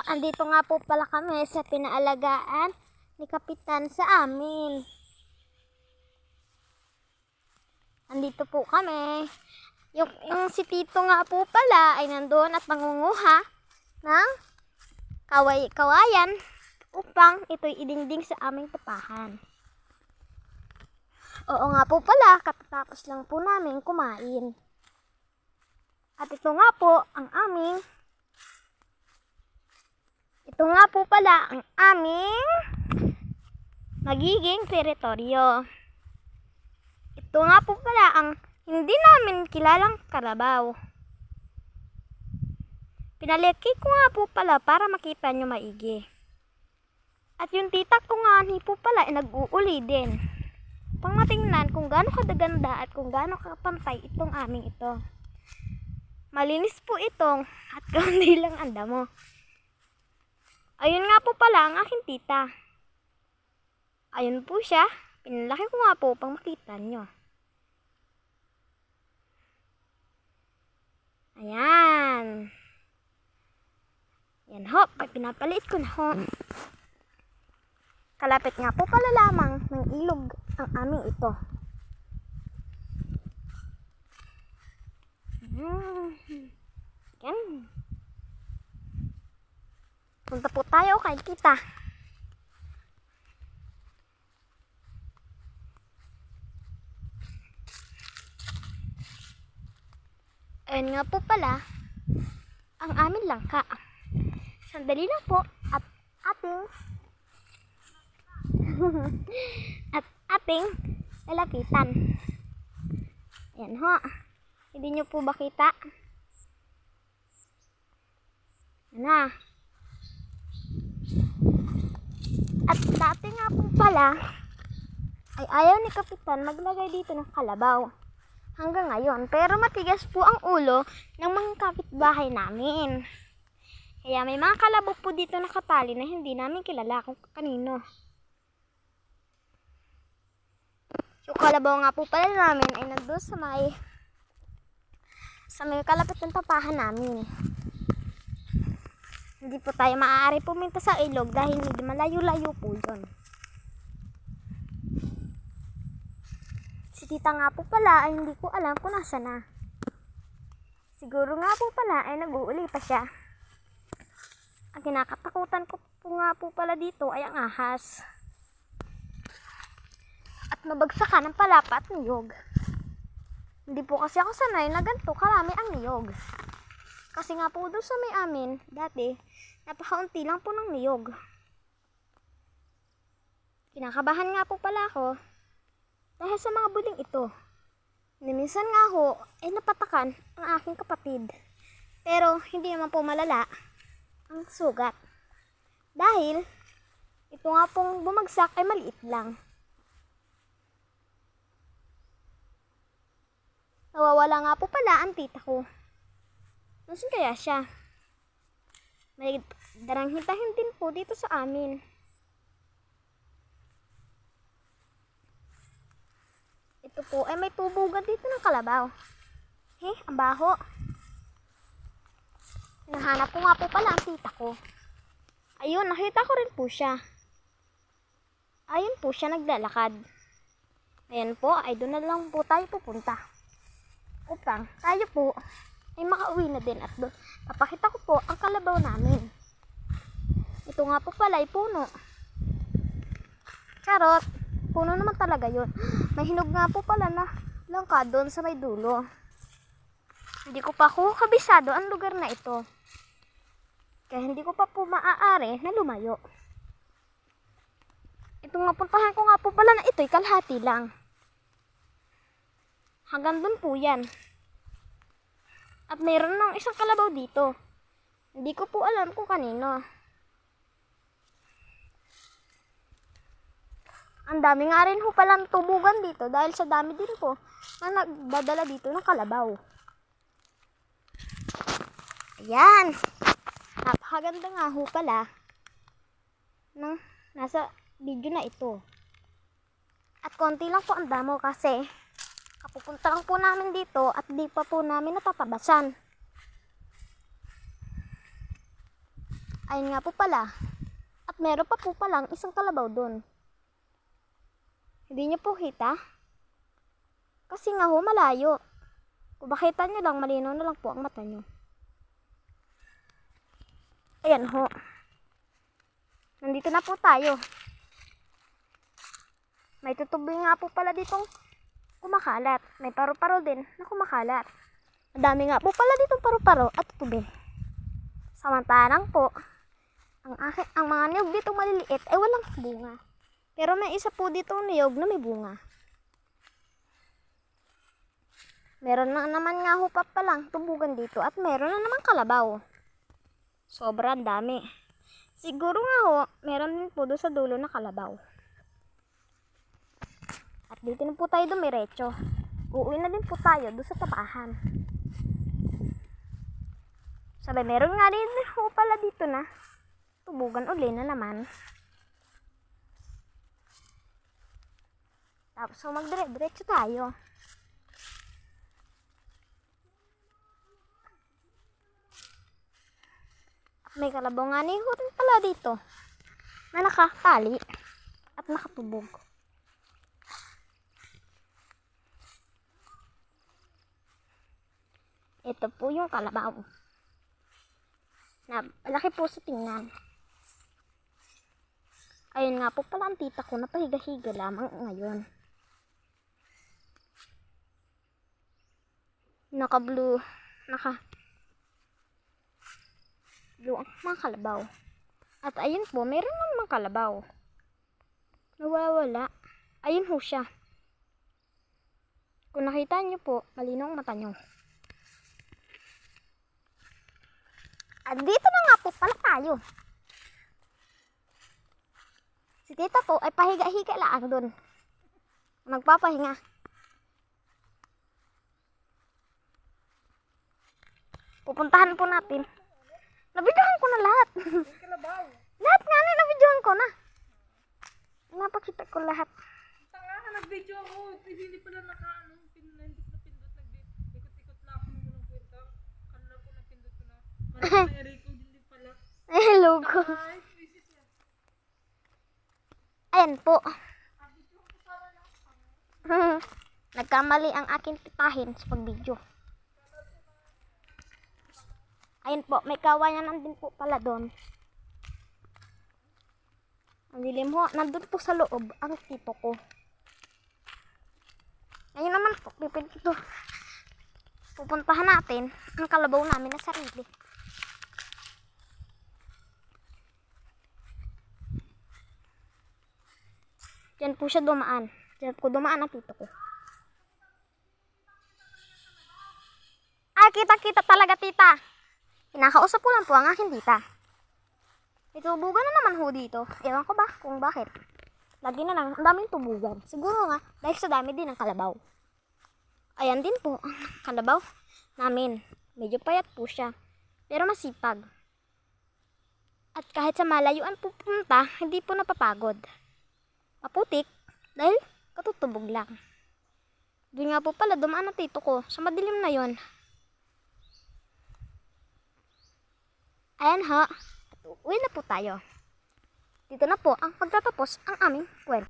Andito nga po pala kami sa pinaalagaan ni Kapitan sa amin. Andito po kami. Yung si Tito nga po pala ay nandoon at mangunguha ng kawayan upang ito'y idingding sa aming tupahan. Oo nga po pala, katatapos lang po namin kumain. At ito nga po ang aming magiging teritoryo. Ito nga po pala ang hindi namin kilalang kalabaw. Pinaliki ko nga po pala para makita nyo maigi. At yung tita ko nga po pala ay nag-uuli din. Pang matingnan kung gaano kadaganda at kung gaano kapantay itong aming ito. Malinis po itong at kaunti lang ang damo. Ayun nga po pala ang aking tita. Ayun po siya. Pinalaki ko nga po pang makita nyo. Ayan. Yan ho. Pinapaliit ko na ho. Kalapit nga po pala lamang ng ilog ang aming ito. Yan. Punta po tayo kay tita. Ayun nga po pala ang aming langka. Sandali lang po at ating lalapitan. Ayan ho. Hindi nyo po ba kita? Ayan na. At dati nga po pala ay ayaw ni Kapitan maglagay dito ng kalabaw. Hanggang ngayon. Pero matigas po ang ulo ng mga kapitbahay namin. Kaya may mga kalabaw po dito nakatali na hindi namin kilala kung kanino. Yung kalabaw nga po pala namin ay nandun sa may kalapit ng tapahan namin. Hindi po tayo maaari pumunta sa ilog dahil hindi malayo-layo po yun. Si tita nga po pala ay hindi ko alam kung nasa na. Siguro nga po pala ay nag-uuli pa siya. Ang kinakatakutan ko po nga po pala dito ay ang ahas. At mabagsakan ng palapa at niyog. Hindi po kasi ako sanay na ganito karami ang niyog. Kasi nga po doon sa may amin, dati, napakaunti lang po ng niyog. Kinakabahan nga po pala ako dahil sa mga buling ito. Minsan nga ho, ay napatakan ang aking kapatid. Pero hindi naman po malala ang sugat. Dahil, ito nga pong bumagsak ay maliit lang. Nawawala nga po pala ang tita ko. Nasaan kaya siya? May daranghintahin din po dito sa amin. Ito po ay may tubugan dito ng kalabaw. Ang baho. Nahanap ko nga po pala ang tita ko. Ayun, nakita ko rin po siya. Ayun po siya naglalakad. Ayan po, ay doon na lang po tayo pupunta. Upang tayo po ay makauwi na din at doon. Papakita ko po ang kalabaw namin. Ito nga po pala ay puno. Charot. Puno naman talaga yun. May hinog nga po pala na langka doon sa may dulo. Hindi ko pa po kabisado ang lugar na ito. Kaya hindi ko pa po maaari na lumayo. Itong napuntahan ko nga po pala na ito'y kalahati lang. Hanggang doon po yan. At mayroon ng isang kalabaw dito. Hindi ko po alam kung kanino. Ang dami nga rin ho palang tubugan dito dahil sa dami din po na nagdadala dito ng kalabaw. Ayan. Napakaganda nga ho pala ng nasa video na ito. At konti lang po ang damo kasi kapupunta lang po namin dito at di pa po namin natatabasan. Ayun nga po pala. At meron pa po palang isang kalabaw doon. Hindi niyo po kita? Kasi nga ho, malayo. Kung makita niyo lang, malinaw na lang po ang mata niyo. Ayan ho. Nandito na po tayo. May tutuboy nga po pala ditong kumakalat. May paru-paro din na kumakalat. Madami nga po pala ditong paru-paro at tutubi. Samantalang po, ang mga niyog dito maliliit ay walang bunga. Pero may isa po dito niyog na may bunga. Meron na naman nga ho pa palang tubugan dito at meron na naman kalabaw. Sobrang dami. Siguro nga ho, meron din po doon sa dulo na kalabaw. At dito na po tayo dumiretso. Uuwi na din po tayo doon sa tapahan. Sabi, meron nga din ho pala dito na tubugan uli na naman. Tapos so magdire-diretso tayo. May kalabaw nga ni rin pala dito na nakatali at nakatubog. Ito po yung kalabaw. Na malaki po sa tingnan. Ayun nga po pala ang tita ko, napahiga-higa lamang ngayon. Naka-blue ang mga kalabaw. At ayun po, meron namang kalabaw. Nawawala. Ayun ho siya. Kung nakita niyo po, malinaw ang mata niyo. At dito na nga po pala tayo. Si tita po ay pahiga-higa lang doon. Magpapahinga. Pupuntahan po natin. Nabidyohan ko na lahat. Lahat nga na, nabidyohan ko na. Napakita ko lahat. Tanga ka, nag-video ako. Hindi pala pinindot na pindot. Nag-ikot-ikot lang ako nung unang kwenta. Kanila ko napindot ko na. Marami na Erico, hindi pala. Hello ko. Ay, visit yan. Ayan po. Nagkamali ang aking titahin sa pag-video. Ayun po, may kawayan din po pala doon. Ang dilim ho, nandun po sa loob ang tito ko. Ngayon naman po, pupuntahan natin ang kalabaw namin na sarili. Diyan po siya dumaan. Diyan po dumaan ang tito ko. Ah, kita-kita talaga, tita. Kinakausap ko lang po ang aking tita. May tubugan na naman ho dito. Ewan ko ba kung bakit. Lagi na lang, ang daming tubugan. Siguro nga, dahil sa dami din ng kalabaw. Ayan din po, ang kalabaw namin. Medyo payat po siya. Pero masipag. At kahit sa malayuan pupunta, hindi po napapagod. Maputik, dahil katutubog lang. Doon nga po pala, dumaan ang tito ko. Sa madilim na yon. Ayan ha, uwi na po tayo. Dito na po ang pagtatapos ang aming kwento.